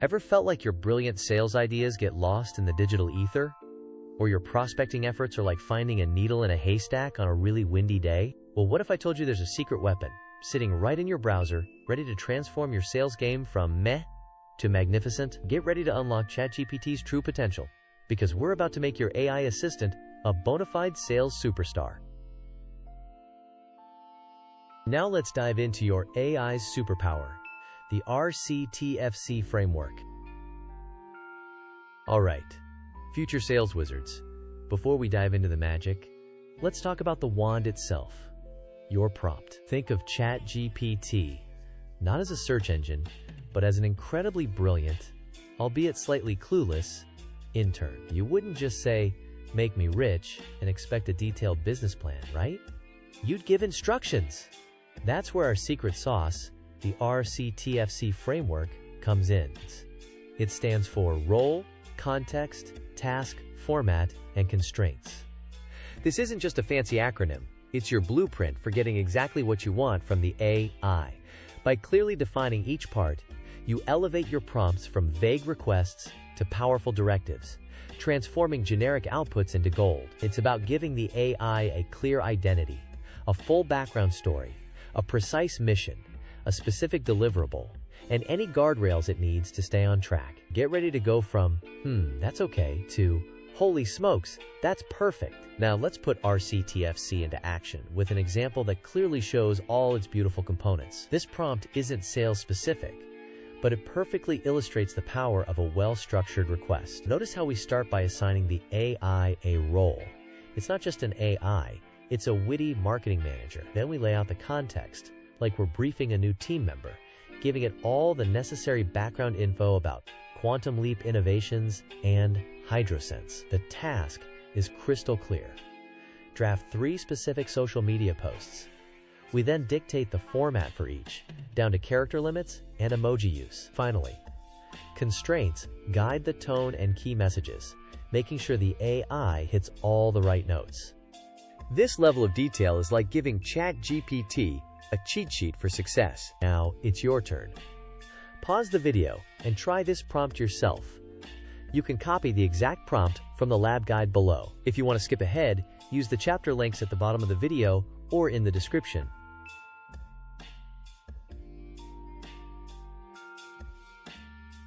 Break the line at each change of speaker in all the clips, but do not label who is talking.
Ever felt like your brilliant sales ideas get lost in the digital ether? Or your prospecting efforts are like finding a needle in a haystack on a really windy day? Well, what if I told you there's a secret weapon sitting right in your browser, ready to transform your sales game from meh to magnificent? Get ready to unlock ChatGPT's true potential, because we're about to make your AI assistant a bona fide sales superstar. Now let's dive into your AI's superpower, the RCTFC Framework. Alright, future sales wizards, before we dive into the magic, let's talk about the wand itself, your prompt. Think of ChatGPT, not as a search engine, but as an incredibly brilliant, albeit slightly clueless, intern. You wouldn't just say, "Make me rich," and expect a detailed business plan, right? You'd give instructions. That's where our secret sauce, the RCTFC Framework, comes in. It stands for Role, Context, Task, Format, and Constraints. This isn't just a fancy acronym. It's your blueprint for getting exactly what you want from the AI. By clearly defining each part, you elevate your prompts from vague requests to powerful directives, transforming generic outputs into gold. It's about giving the AI a clear identity, a full background story, a precise mission, a specific deliverable, and any guardrails it needs to stay on track. Get ready to go from, that's okay, to, holy smokes, that's perfect. Now let's put RCTFC into action with an example that clearly shows all its beautiful components. This prompt isn't sales specific, but it perfectly illustrates the power of a well-structured request. Notice how we start by assigning the AI a role. It's not just an AI, it's a witty marketing manager. Then we lay out the context, like we're briefing a new team member, giving it all the necessary background info about quantum leap innovations and HydroSense. The task is crystal clear. Draft 3 specific social media posts. We then dictate the format for each, down to character limits and emoji use. Finally, constraints guide the tone and key messages, making sure the AI hits all the right notes. This level of detail is like giving ChatGPT a cheat sheet for success. Now, it's your turn. Pause the video and try this prompt yourself. You can copy the exact prompt from the lab guide below. If you want to skip ahead, use the chapter links at the bottom of the video or in the description.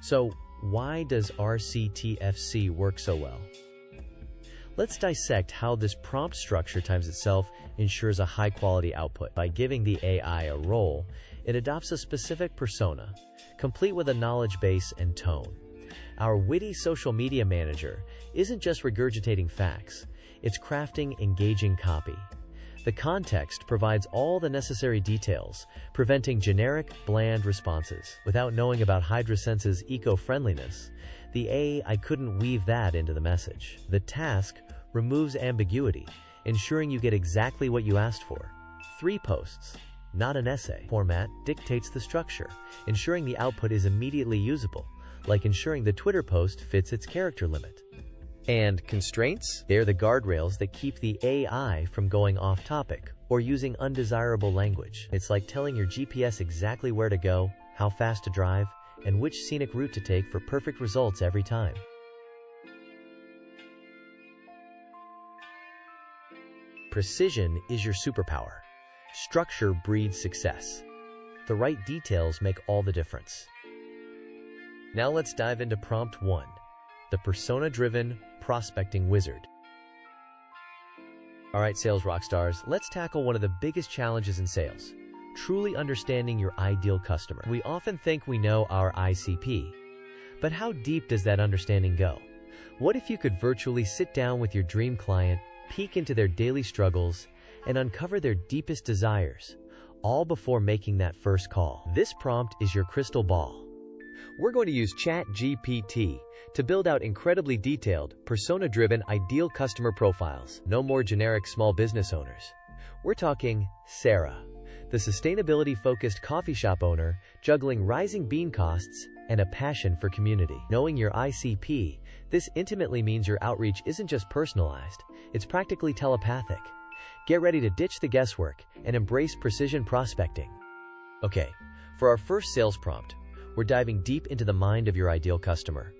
So, why does RCTFC work so well? Let's dissect how this prompt structure times itself ensures a high-quality output. By giving the AI a role, it adopts a specific persona, complete with a knowledge base and tone. Our witty social media manager isn't just regurgitating facts, it's crafting engaging copy. The context provides all the necessary details, preventing generic, bland responses. Without knowing about HydroSense's eco-friendliness, the AI couldn't weave that into the message. The task removes ambiguity, ensuring you get exactly what you asked for. 3 posts, not an essay. Format dictates the structure, ensuring the output is immediately usable, like ensuring the Twitter post fits its character limit. And constraints? They're the guardrails that keep the AI from going off topic or using undesirable language. It's like telling your GPS exactly where to go, how fast to drive, and which scenic route to take for perfect results every time. Precision is your superpower. Structure breeds success. The right details make all the difference. Now let's dive into prompt 1, the persona-driven prospecting wizard. Alright, sales rockstars, let's tackle one of the biggest challenges in sales, truly understanding your ideal customer. We often think we know our ICP, but how deep does that understanding go? What if you could virtually sit down with your dream client, peek into their daily struggles, and uncover their deepest desires, all before making that first call? This prompt is your crystal ball. We're going to use ChatGPT to build out incredibly detailed, persona-driven ideal customer profiles. No more generic small business owners. We're talking Sarah, the sustainability-focused coffee shop owner juggling rising bean costs and a passion for community. Knowing your ICP, this intimately means your outreach isn't just personalized, it's practically telepathic. Get ready to ditch the guesswork and embrace precision prospecting. Okay, for our first sales prompt, we're diving deep into the mind of your ideal customer.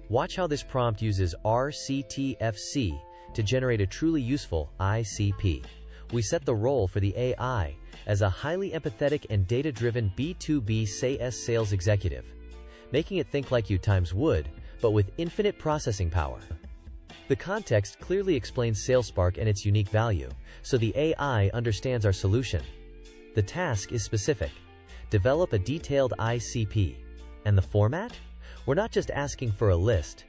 Watch how this prompt uses RCTFC to generate a truly useful ICP. We set the role for the AI as a highly empathetic and data-driven B2B sales executive, making it think like you times would, but with infinite processing power. The context clearly explains SalesSpark and its unique value, so the AI understands our solution. The task is specific. Develop a detailed ICP. And the format? We're not just asking for a list.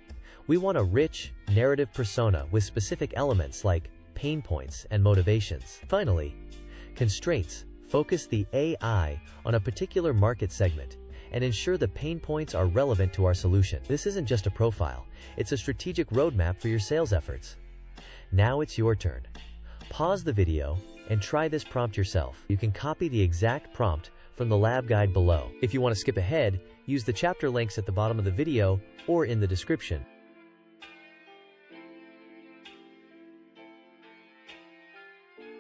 We want a rich, narrative persona with specific elements like pain points and motivations. Finally, constraints. Focus the AI on a particular market segment and ensure the pain points are relevant to our solution. This isn't just a profile, it's a strategic roadmap for your sales efforts. Now it's your turn. Pause the video and try this prompt yourself. You can copy the exact prompt from the lab guide below. If you want to skip ahead, use the chapter links at the bottom of the video or in the description.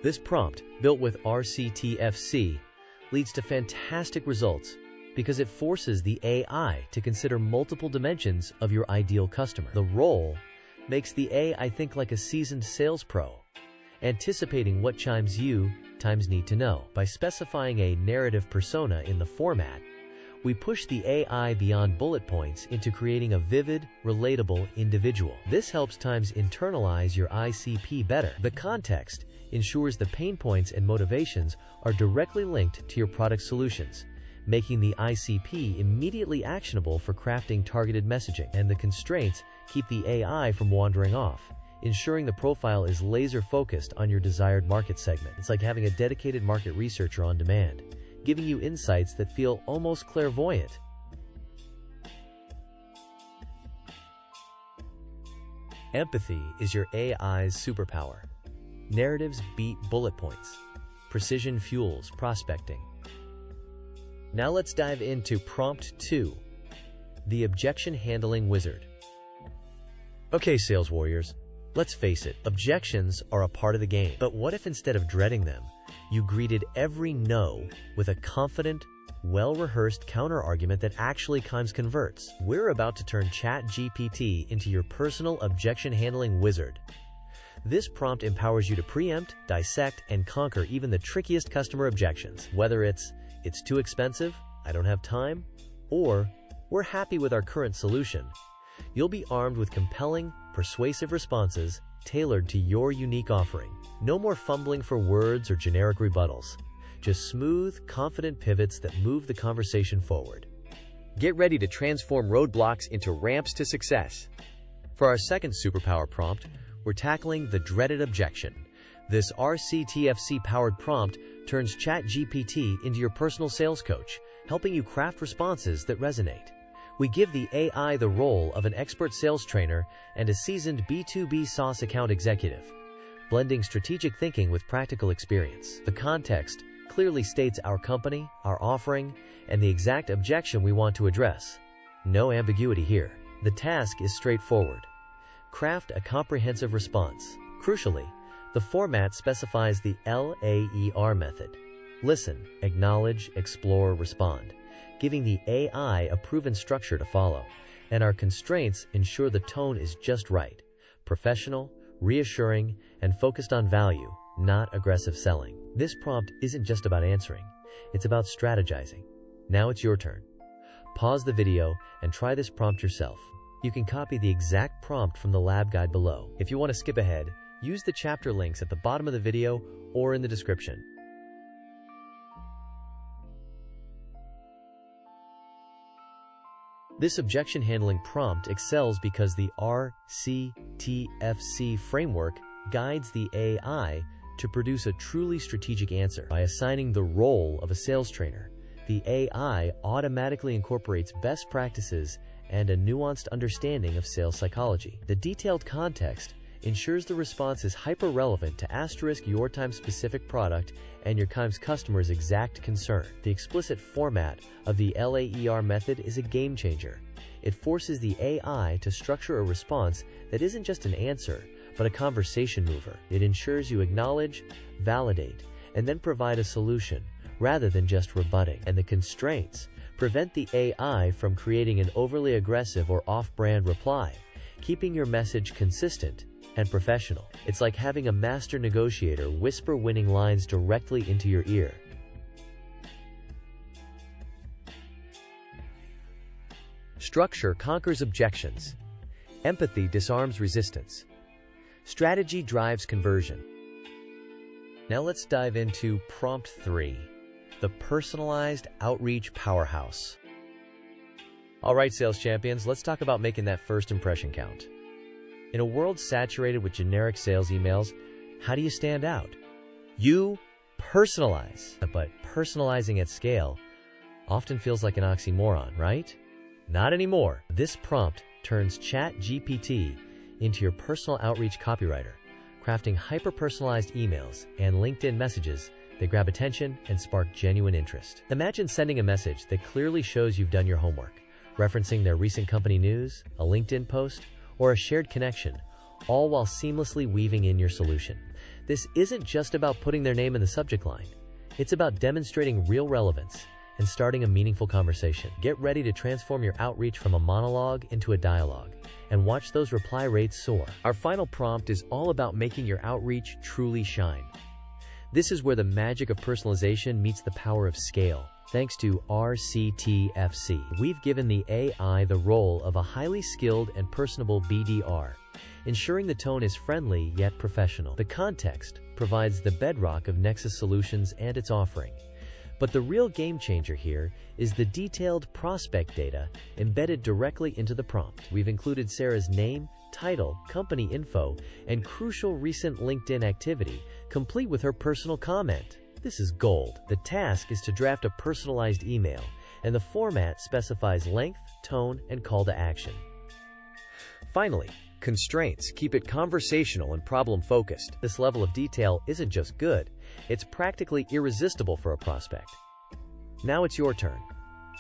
This prompt, built with RCTFC, leads to fantastic results because it forces the AI to consider multiple dimensions of your ideal customer. The role makes the AI think like a seasoned sales pro, anticipating what you need to know. By specifying a narrative persona in the format, we push the AI beyond bullet points into creating a vivid, relatable individual. This helps internalize your ICP better. The context ensures the pain points and motivations are directly linked to your product solutions, making the ICP immediately actionable for crafting targeted messaging. And the constraints keep the AI from wandering off, ensuring the profile is laser-focused on your desired market segment. It's like having a dedicated market researcher on demand, giving you insights that feel almost clairvoyant. Empathy is your AI's superpower. Narratives beat bullet points. Precision fuels prospecting. Now let's dive into Prompt 2, the Objection-Handling Wizard. Okay, sales warriors, let's face it, objections are a part of the game. But what if instead of dreading them, you greeted every no with a confident, well-rehearsed counter-argument that actually converts? We're about to turn ChatGPT into your personal objection-handling wizard. This prompt empowers you to preempt, dissect, and conquer even the trickiest customer objections. Whether it's too expensive, I don't have time, or we're happy with our current solution, you'll be armed with compelling, persuasive responses tailored to your unique offering. No more fumbling for words or generic rebuttals. Just smooth, confident pivots that move the conversation forward. Get ready to transform roadblocks into ramps to success. For our second superpower prompt, we're tackling the dreaded objection. This RCTFC-powered prompt turns ChatGPT into your personal sales coach, helping you craft responses that resonate. We give the AI the role of an expert sales trainer and a seasoned B2B SaaS account executive, blending strategic thinking with practical experience. The context clearly states our company, our offering, and the exact objection we want to address. No ambiguity here. The task is straightforward. Craft a comprehensive response. Crucially, the format specifies the LAER method. Listen, acknowledge, explore, respond, giving the AI a proven structure to follow. And our constraints ensure the tone is just right. Professional, reassuring, and focused on value, not aggressive selling. This prompt isn't just about answering, it's about strategizing. Now it's your turn. Pause the video and try this prompt yourself. You can copy the exact prompt from the lab guide below. If you want to skip ahead, use the chapter links at the bottom of the video or in the description. This objection-handling prompt excels because the RCTFC Framework guides the AI to produce a truly strategic answer. By assigning the role of a sales trainer, the AI automatically incorporates best practices and a nuanced understanding of sales psychology. The detailed context ensures the response is hyper-relevant to your time-specific product and your customer's exact concern. The explicit format of the LAER method is a game-changer. It forces the AI to structure a response that isn't just an answer, but a conversation mover. It ensures you acknowledge, validate, and then provide a solution, rather than just rebutting. And the constraints Prevent the AI from creating an overly aggressive or off-brand reply, keeping your message consistent and professional. It's like having a master negotiator whisper winning lines directly into your ear. Structure conquers objections. Empathy disarms resistance. Strategy drives conversion. Now let's dive into Prompt 3, the personalized outreach powerhouse. All right, sales champions, let's talk about making that first impression count. In a world saturated with generic sales emails, how do you stand out? You personalize. But personalizing at scale often feels like an oxymoron, right? Not anymore. This prompt turns ChatGPT into your personal outreach copywriter, crafting hyper-personalized emails and LinkedIn messages that grab attention and spark genuine interest. Imagine sending a message that clearly shows you've done your homework, referencing their recent company news, a LinkedIn post, or a shared connection, all while seamlessly weaving in your solution. This isn't just about putting their name in the subject line. It's about demonstrating real relevance and starting a meaningful conversation. Get ready to transform your outreach from a monologue into a dialogue, and watch those reply rates soar. Our final prompt is all about making your outreach truly shine. This is where the magic of personalization meets the power of scale. Thanks to RCTFC, we've given the AI the role of a highly skilled and personable BDR, ensuring the tone is friendly yet professional. The context provides the bedrock of Nexus Solutions and its offering. But the real game changer here is the detailed prospect data embedded directly into the prompt. We've included Sarah's name, title, company info, and crucial recent LinkedIn activity, complete with her personal comment. This is gold. The task is to draft a personalized email, and the format specifies length, tone, and call to action. Finally, constraints keep it conversational and problem-focused. This level of detail isn't just good, it's practically irresistible for a prospect. Now it's your turn.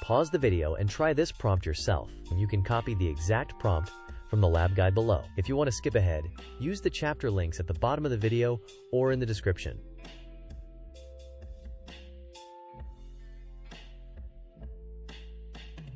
Pause the video and try this prompt yourself. You can copy the exact prompt from the lab guide below. If you want to skip ahead, use the chapter links at the bottom of the video or in the description.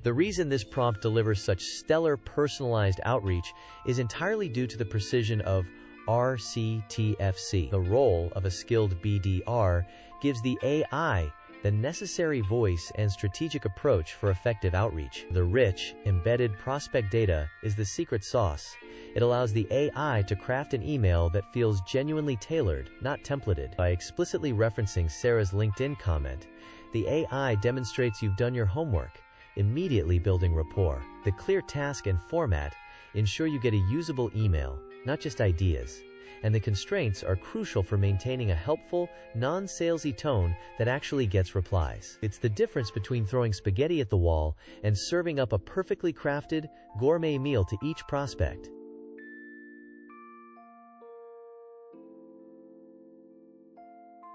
The reason this prompt delivers such stellar personalized outreach is entirely due to the precision of RCTFC. The role of a skilled BDR gives the AI the necessary voice and strategic approach for effective outreach. The rich, embedded prospect data is the secret sauce. It allows the AI to craft an email that feels genuinely tailored, not templated. By explicitly referencing Sarah's LinkedIn comment, the AI demonstrates you've done your homework, immediately building rapport. The clear task and format ensure you get a usable email, not just ideas, and the constraints are crucial for maintaining a helpful, non-salesy tone that actually gets replies. It's the difference between throwing spaghetti at the wall and serving up a perfectly crafted, gourmet meal to each prospect.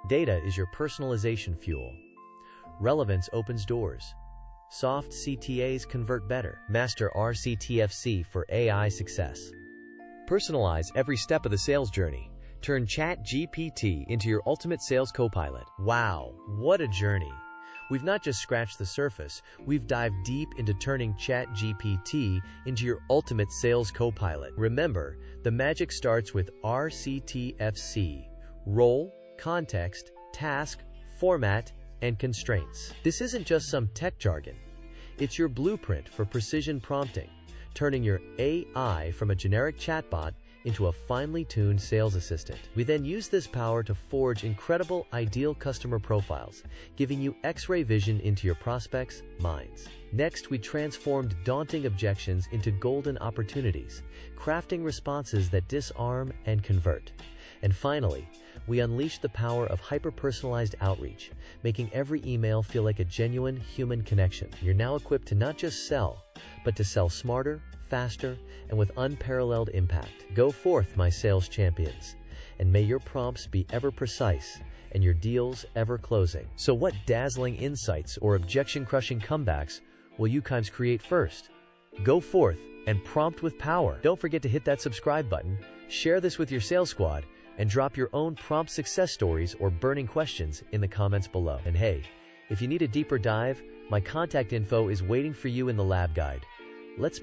Data is your personalization fuel. Relevance opens doors. Soft CTAs convert better. Master RCTFC for AI success. Personalize every step of the sales journey. Turn ChatGPT into your ultimate sales co-pilot. Wow, what a journey! We've not just scratched the surface, we've dived deep into turning ChatGPT into your ultimate sales co-pilot. Remember, the magic starts with RCTFC: role, context, task, format, and constraints. This isn't just some tech jargon. It's your blueprint for precision prompting, turning your AI from a generic chatbot into a finely tuned sales assistant. We then use this power to forge incredible, ideal customer profiles, giving you X-ray vision into your prospects' minds. Next, we transformed daunting objections into golden opportunities, crafting responses that disarm and convert. And finally, we unleash the power of hyper-personalized outreach, making every email feel like a genuine human connection. You're now equipped to not just sell, but to sell smarter, faster, and with unparalleled impact. Go forth, my sales champions, and may your prompts be ever precise and your deals ever closing. So what dazzling insights or objection-crushing comebacks will you guys create first? Go forth and prompt with power. Don't forget to hit that subscribe button, share this with your sales squad, and drop your own prompt success stories or burning questions in the comments below. And hey, if you need a deeper dive, My contact info is waiting for you in the lab guide. Let's